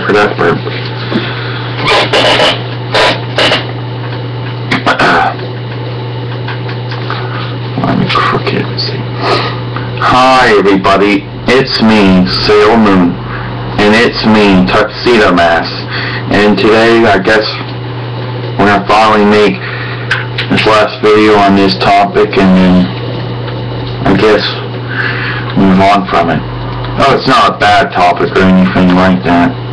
for that burp. I'm crooked. Hi everybody, it's me, Sailor Moon, and it's me, Tuxedo Mask, and today I guess we're gonna finally make this last video on this topic and then I guess move on from it. Oh, it's not a bad topic or anything like that.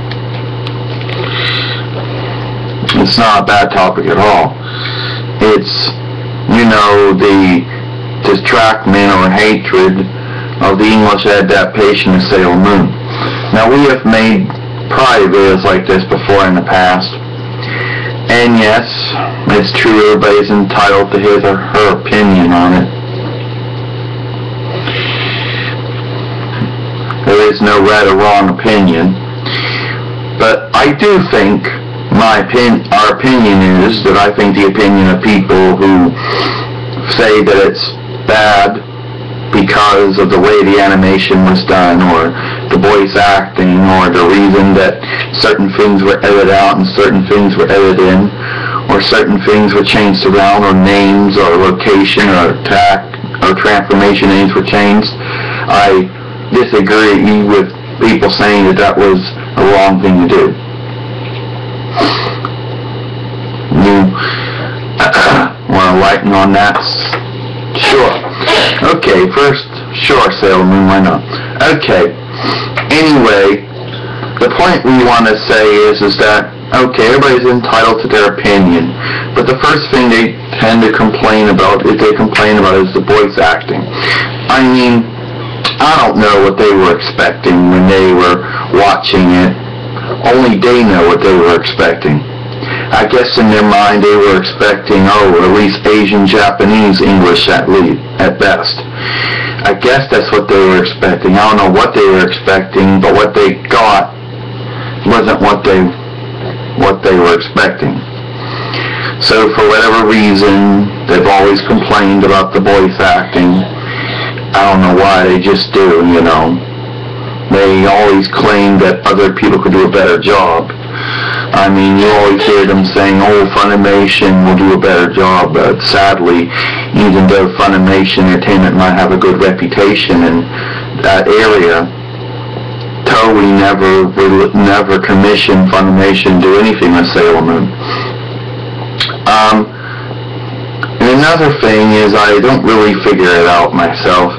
It's not a bad topic at all. It's, you know, the distractment or hatred of the English adaptation of Sailor Moon. Now, we have made probably videos like this before in the past, and yes, it's true, everybody's entitled to his or her opinion on it. There is no right or wrong opinion, but I do think our opinion is that I think the opinion of people who say that it's bad because of the way the animation was done, or the voice acting, or the reason that certain things were edited out and certain things were edited in, or certain things were changed around, or names, or location, or attack, or transformation names were changed. I disagree with people saying that that was a wrong thing to do. You want to lighten on that? Sure. Okay, first, sure, Sailor Moon, why not? Okay, anyway, the point we want to say is that, okay, everybody's entitled to their opinion, but the first thing they tend to complain about, is the voice acting. I mean, I don't know what they were expecting when they were watching it. Only they know what they were expecting. I guess in their mind they were expecting, at least Asian Japanese English at best. I guess that's what they were expecting. I don't know what they were expecting, but what they got wasn't what they were expecting. So for whatever reason, they've always complained about the voice acting. I don't know why, they just do, you know. They always claim that other people could do a better job. I mean, you always hear them saying, Funimation will do a better job, but sadly, even though Funimation Entertainment might have a good reputation in that area, Toei never commissioned Funimation to do anything with Sailor Moon. And another thing is, I don't really figure it out myself.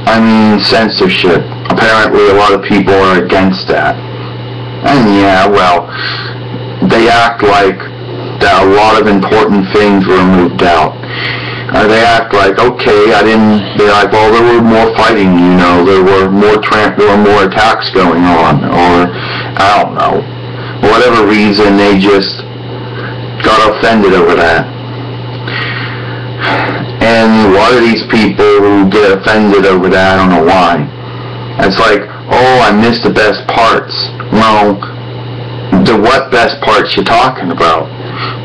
I mean, censorship. Apparently a lot of people are against that. And yeah, well, they act like that a lot of important things were moved out. They act like, okay, they're like, well, there were more fighting, you know, there were more attacks going on, or, I don't know. For whatever reason, they just got offended over that. And a lot of these people who get offended over that, I don't know why. It's like, I missed the best parts. Well, what best parts you talking about?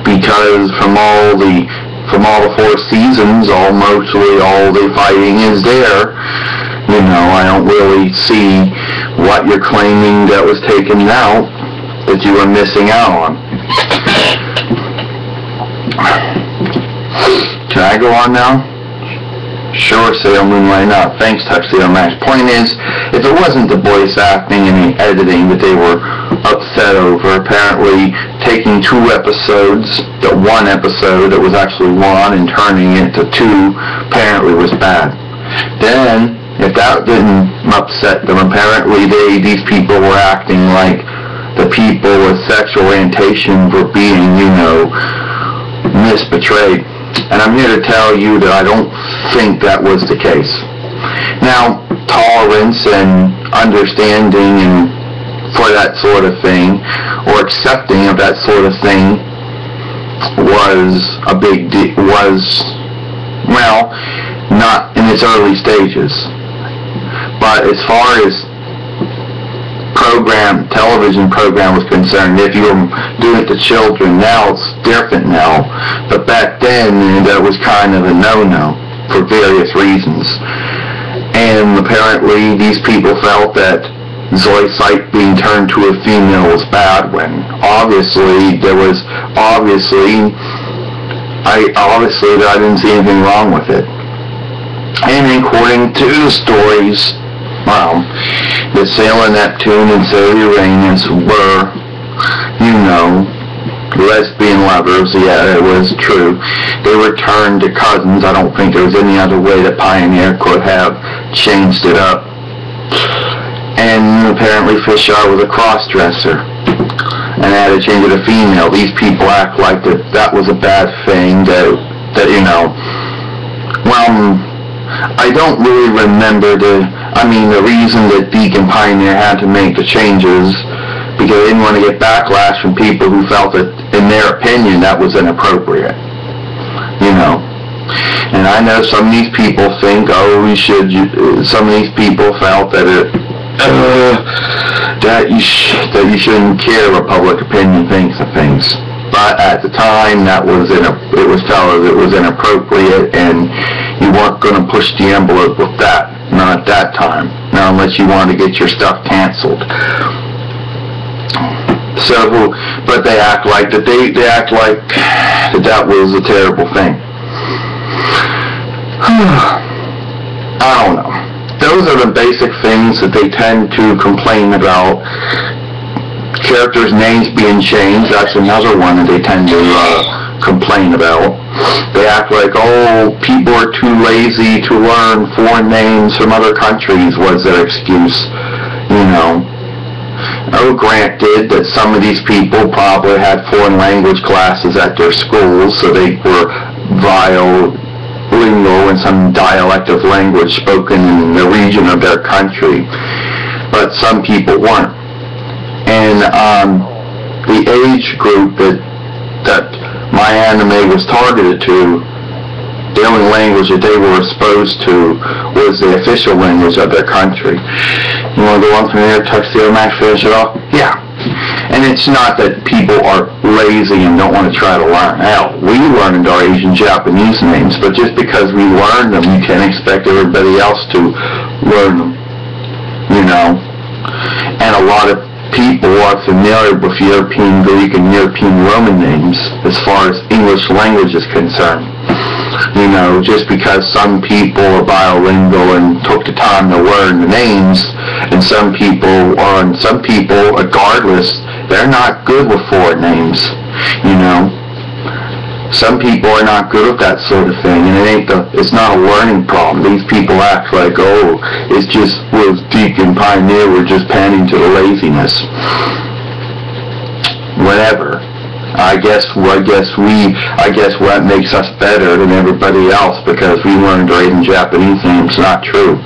Because from all the 4 seasons, mostly all the fighting is there. You know, I don't really see what you're claiming that was taken out that you were missing out on. Can I go on now? Sure, Sailor Moon, why not? Thanks, Tuxedo Mask. Point is, if it wasn't the voice acting and the editing that they were upset over, apparently taking 2 episodes, the 1 episode that was actually 1 and turning it to 2 apparently was bad. Then, if that didn't upset them, apparently these people were acting like the people with sexual orientation were being, you know, misbetrayed. And I'm here to tell you that I don't think that was the case. Now, tolerance and understanding and for that sort of thing, or accepting of that sort of thing, was a big deal, well, not in its early stages. But as far as television program was concerned, if you were doing it to children, now it's different now. But back then, that was kind of a no-no for various reasons. And apparently, these people felt that Zoisite being turned to a female was bad, when obviously I didn't see anything wrong with it. And according to the stories, well, the Sailor Neptune and Sailor Uranus were, you know, lesbian lovers. Yeah, it was true. They were turned to cousins. I don't think there was any other way that Pioneer could have changed it up. And apparently Fisher was a cross-dresser and had to change it to female. These people act like that was a bad thing, that you know, well, I don't really remember the reason that Deacon Pioneer had to make the changes, because they didn't want to get backlash from people who felt that, in their opinion, that was inappropriate, you know. And I know some of these people think, some of these people felt that that you shouldn't care what public opinion thinks of things. But at the time, it was felt it was inappropriate, and you weren't going to push the envelope with that. Not at that time. Not unless you wanted to get your stuff canceled. So, but they act like that. They act like that was a terrible thing. I don't know. Those are the basic things that they tend to complain about. Characters' names being changed, that's another one that they tend to complain about. They act like, oh, people are too lazy to learn foreign names from other countries, was their excuse, you know. Oh, granted that some of these people probably had foreign language classes at their schools, so they were bilingual in some dialect of language spoken in the region of their country, but some people weren't. And the age group that my anime was targeted to, the only language that they were exposed to was the official language of their country. You want to go on from there, Tuxedo Max, finish it off? Yeah. And it's not that people are lazy and don't want to try to learn. Hell, we learned our Asian Japanese names, but just because we learned them, you can't expect everybody else to learn them, you know. And a lot of people are familiar with European Greek and European Roman names as far as English language is concerned. You know, just because some people are bilingual and took the time to learn the names, and some people, regardless, they're not good with foreign names, you know. Some people are not good at that sort of thing, and it's not a learning problem. These people act like, oh, it's just, Deacon Pioneer, we're just panning to the laziness. Whatever. I guess what makes us better than everybody else, because we learned our Asian Japanese names. Not true.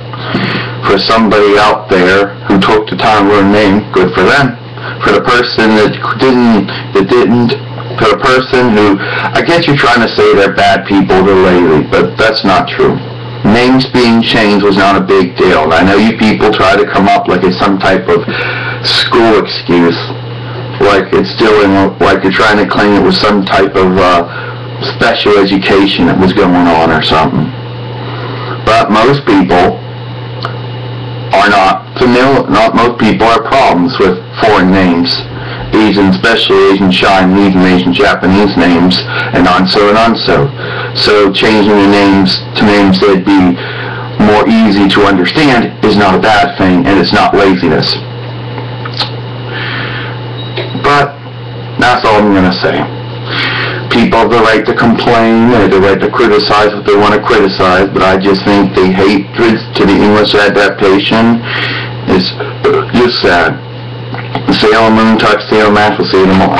For somebody out there who took the time to learn a name, good for them. For the person that didn't, for the person who, I guess you're trying to say they're bad people, they're lazy, but that's not true. Names being changed was not a big deal. I know you people try to come up like it's some type of school excuse, like it's still like you're trying to claim it was some type of special education that was going on or something. But most people are not familiar. Not most people have problems with foreign names. Especially Asian Chinese and Asian Japanese names, and so and on so. So changing the names to names that'd be more easy to understand is not a bad thing, and it's not laziness. But that's all I'm going to say. People have the right to complain, they have the right to criticize what they want to criticize, but I just think the hatred to the English adaptation is just sad. Sailor Moon, Tuxedo Max, we'll see you tomorrow.